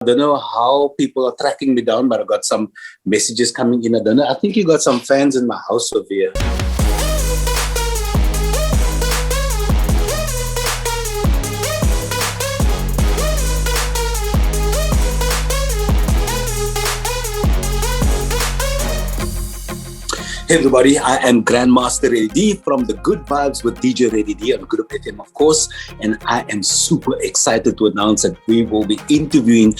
I don't know how people are tracking me down, but I got some messages coming in. I don't know. I think you got some fans in my house over here. Hey everybody, I am Grandmaster Ready D from the Good Vibes with DJ Ready D on Good FM, of course, and I am super excited to announce that we will be interviewing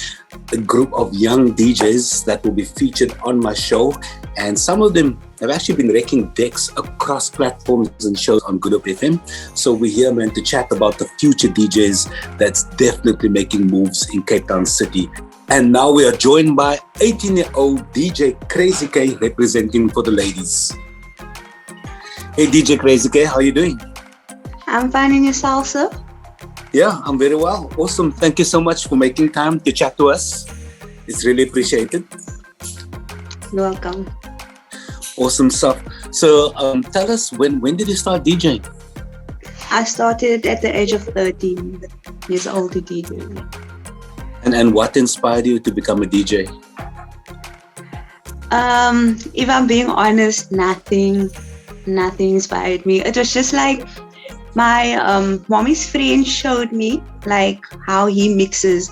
a group of young DJs that will be featured on my show, and some of them have actually been wrecking decks across platforms and shows on Good FM. So we're here, man, to chat about the future DJs that's definitely making moves in Cape Town City. And now we are joined by 18-year-old DJ Krazy K representing for the ladies. Hey DJ Krazy K, how are you doing? I'm fine, and yourself, sir? Yeah, I'm very well. Awesome. Thank you so much for making time to chat to us. It's really appreciated. You're welcome. Awesome stuff. So tell us, when did you start DJing? I started at the age of 13 years old to DJ. And what inspired you to become a DJ? If I'm being honest, nothing inspired me. It was just like my mommy's friend showed me like how he mixes,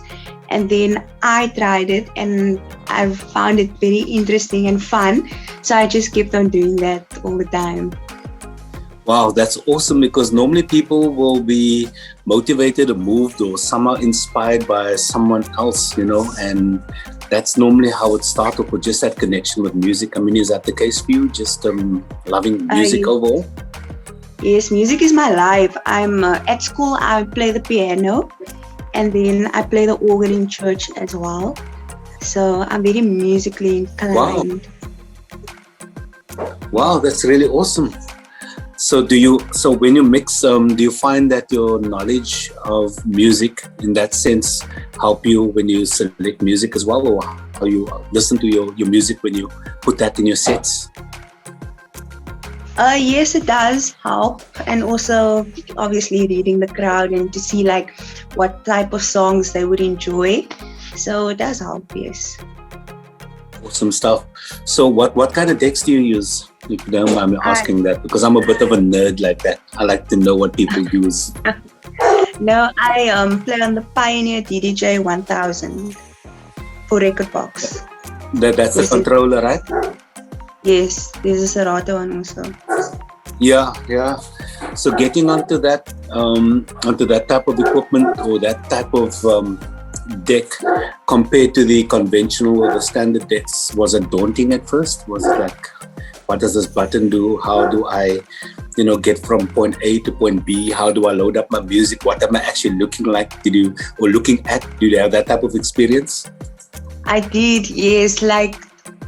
and then I tried it and I found it very interesting and fun. So I just kept on doing that all the time. Wow, that's awesome, because normally people will be motivated or moved or somehow inspired by someone else, and that's normally how it starts off, with just that connection with music. I mean, is that the case for you? Just loving music overall? Yes, music is my life. I'm at school, I play the piano, and then I play the organ in church as well. So I'm very musically inclined. Wow, that's really awesome. So when you mix, do you find that your knowledge of music in that sense help you when you select music as well, or how you listen to your music when you put that in your sets? Yes, it does help, and also obviously reading the crowd and to see like what type of songs they would enjoy. So it does help, yes. Awesome stuff. So what kind of decks do you use? If you don't mind me asking that, because I'm a bit of a nerd like that. I like to know what people use. No, I play on the Pioneer DDJ 1000 for record box. That's the controller, right? Yes, there's a Serato one also. Yeah. So getting onto that type of equipment or that type of deck compared to the conventional or the standard decks, was it daunting at first? Was it like, what does this button do? How do I, get from point A to point B? How do I load up my music? What am I actually looking like? Did you have that type of experience? I did, yes. Like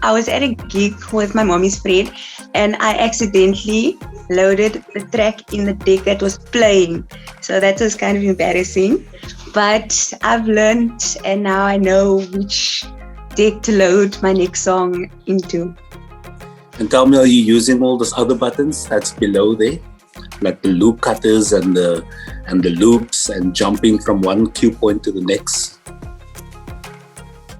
I was at a gig with my mommy's friend, and I accidentally loaded the track in the deck that was playing. So that was kind of embarrassing. But I've learned, and now I know which deck to load my next song into. And tell me, are you using all those other buttons that's below there? Like the loop cutters and the loops and jumping from one cue point to the next?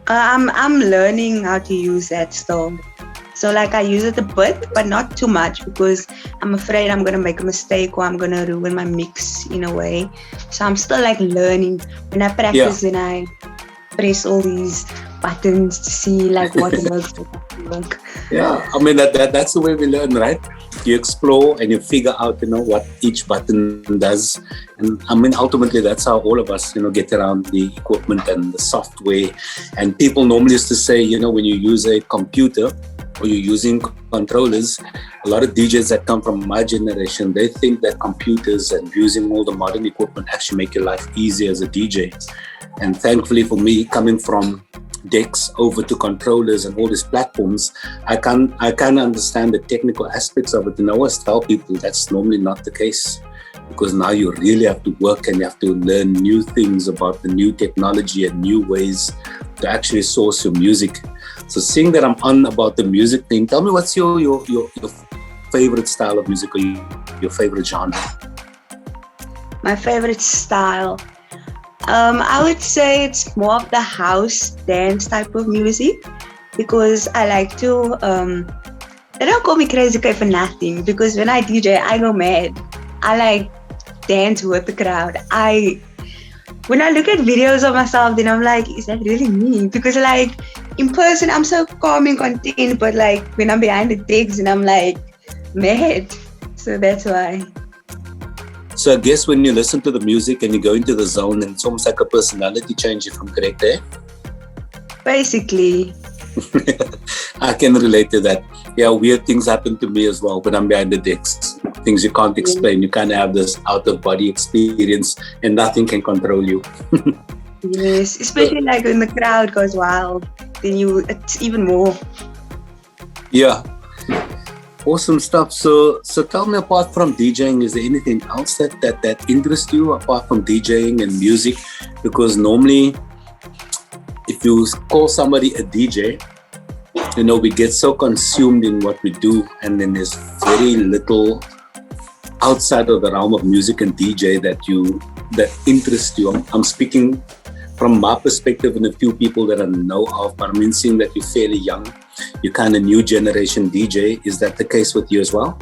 I'm learning how to use that still. So like I use it a bit, but not too much, because I'm afraid I'm going to make a mistake or I'm going to ruin my mix in a way. So I'm still like learning. When I practice, then I press all these buttons to see like what works, what doesn't work. Yeah, I mean that's the way we learn, right? You explore and you figure out, what each button does. And I mean, ultimately that's how all of us, get around the equipment and the software. And people normally used to say, when you use a computer or you're using controllers, a lot of DJs that come from my generation, they think that computers and using all the modern equipment actually make your life easier as a DJ. And thankfully for me, coming from decks over to controllers and all these platforms, I can understand the technical aspects of it. And I always tell people that's normally not the case, because now you really have to work and you have to learn new things about the new technology and new ways to actually source your music. So seeing that I'm on about the music thing, tell me what's your favorite style of music or your favorite genre? My favorite style. I would say it's more of the house dance type of music because I like to. They don't call me Krazy K for nothing because when I DJ, I go mad. I like dance with the crowd. When I look at videos of myself, then I'm like, is that really me? Because like in person, I'm so calm and content, but like when I'm behind the decks, and I'm like mad. So that's why. So I guess when you listen to the music and you go into the zone, and it's almost like a personality change, if I'm correct there. Basically. I can relate to that. Yeah, weird things happen to me as well when I'm behind the decks. Things you can't explain. You kind of have this out-of-body experience and nothing can control you. Yes, especially like when the crowd goes wild, then it's even more. Yeah. Awesome stuff. So tell me, apart from DJing, is there anything else that interests you apart from DJing and music? Because normally, if you call somebody a DJ, we get so consumed in what we do, and then there's very little outside of the realm of music and DJ that interests you. I'm speaking from my perspective and a few people that I know of, but I'm seeing that you're fairly young. You're kind of new generation DJ. Is that the case with you as well?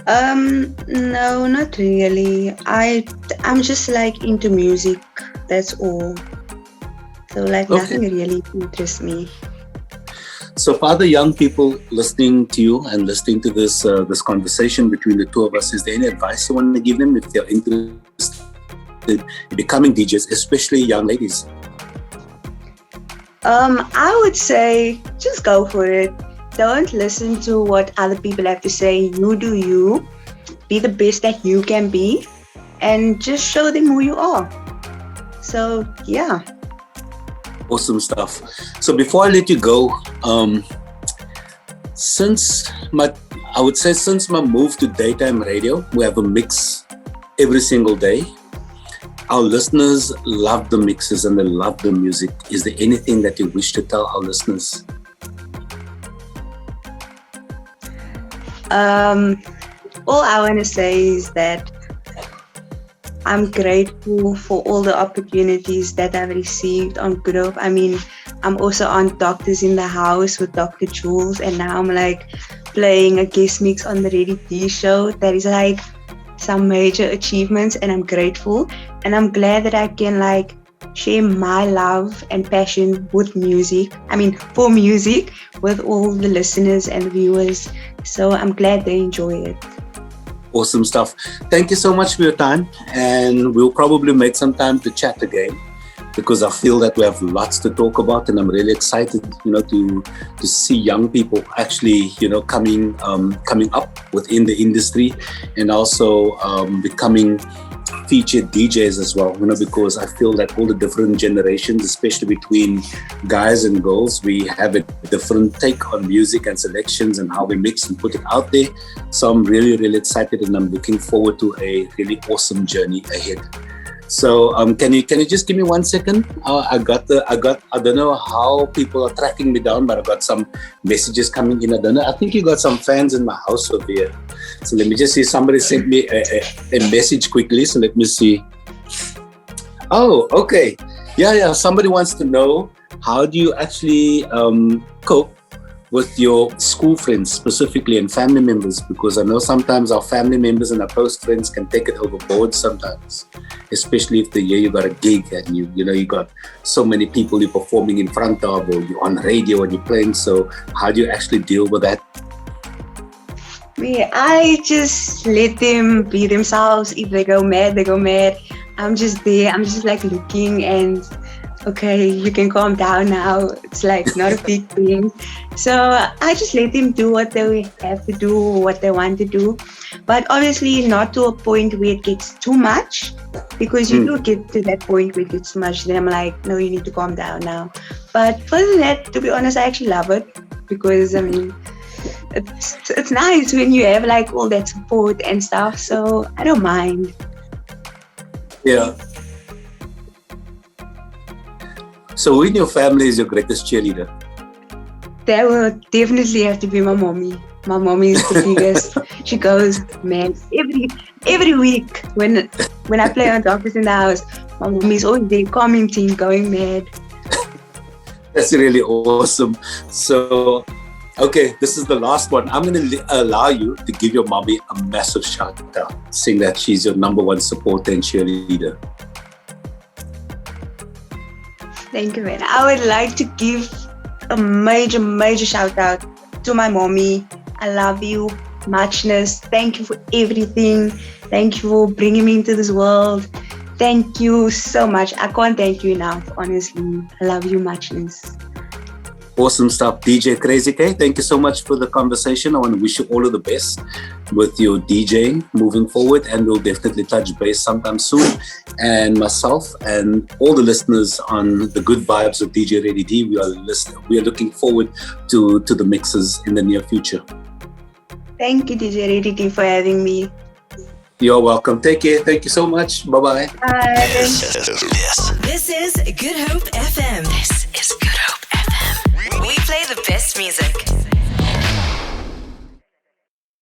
No, not really. I'm just like into music. That's all. So like nothing really interests me. So for other young people listening to you and listening to this conversation between the two of us, is there any advice you want to give them if they're interested in becoming DJs, especially young ladies? I would say just go for it. Don't listen to what other people have to say. You do you. Be the best that you can be and just show them who you are. So yeah. Awesome stuff. So before I let you go, since my move to daytime radio, we have a mix every single day. Our listeners love the mixes and they love the music. Is there anything that you wish to tell our listeners? All I want to say is that I'm grateful for all the opportunities that I've received on Group. I mean, I'm also on Doctors in the House with Dr. Jules, and now I'm like playing a guest mix on the Ready D show. That is like some major achievements, and I'm grateful. And I'm glad that I can like share my love and passion with music. I mean, for music with all the listeners and viewers. So I'm glad they enjoy it. Awesome stuff. Thank you so much for your time, and we'll probably make some time to chat again because I feel that we have lots to talk about, and I'm really excited, to see young people actually, coming up within the industry and also becoming featured DJs as well, because I feel that all the different generations, especially between guys and girls, we have a different take on music and selections and how we mix and put it out there. So I'm really, really excited, and I'm looking forward to a really awesome journey ahead. So can you just give me 1 second? I don't know how people are tracking me down, but I got some messages coming in. I think you got some fans in my house over here. So let me just see. Somebody sent me a message quickly. So let me see. Oh, okay. Yeah. Somebody wants to know, how do you actually cope with your school friends specifically and family members? Because I know sometimes our family members and our close friends can take it overboard sometimes, especially if you got a gig and you got so many people you're performing in front of, or you're on radio and you're playing. So how do you actually deal with that? I just let them be themselves. If they go mad, they go mad. I'm just there. I'm just like looking and okay, you can calm down now. It's like not a big thing. So I just let them do what they have to do, what they want to do. But obviously not to a point where it gets too much, because you do get to that point where it gets too much. Then I'm like, no, you need to calm down now. But further than that, to be honest, I actually love it because, I mean, it's nice when you have like all that support and stuff. So I don't mind. Yeah. So who in your family is your greatest cheerleader? That will definitely have to be my mommy. My mommy is the biggest. She goes, man, every week when I play on Doctors in the House, my mommy's always there commenting, going mad. That's really awesome. So, okay, this is the last one. I'm going to allow you to give your mommy a massive shout out, saying that she's your number one supporter and cheerleader. Thank you, man. I would like to give a major shout out to my mommy. I love you, muchness. Thank you for everything. Thank you for bringing me into this world. Thank you so much. I can't thank you enough, honestly. I love you, muchness. Awesome stuff, DJ Krazy K. Thank you so much for the conversation. I want to wish you all of the best with your DJing moving forward, and we'll definitely touch base sometime soon. And myself and all the listeners on the good vibes of DJ Ready D, we are looking forward to the mixes in the near future. Thank you, DJ Ready D, for having me. You're welcome. Take care. Thank you so much. Bye-bye. Bye. This is Good Hope FM. This is Good Hope FM. We play the best music.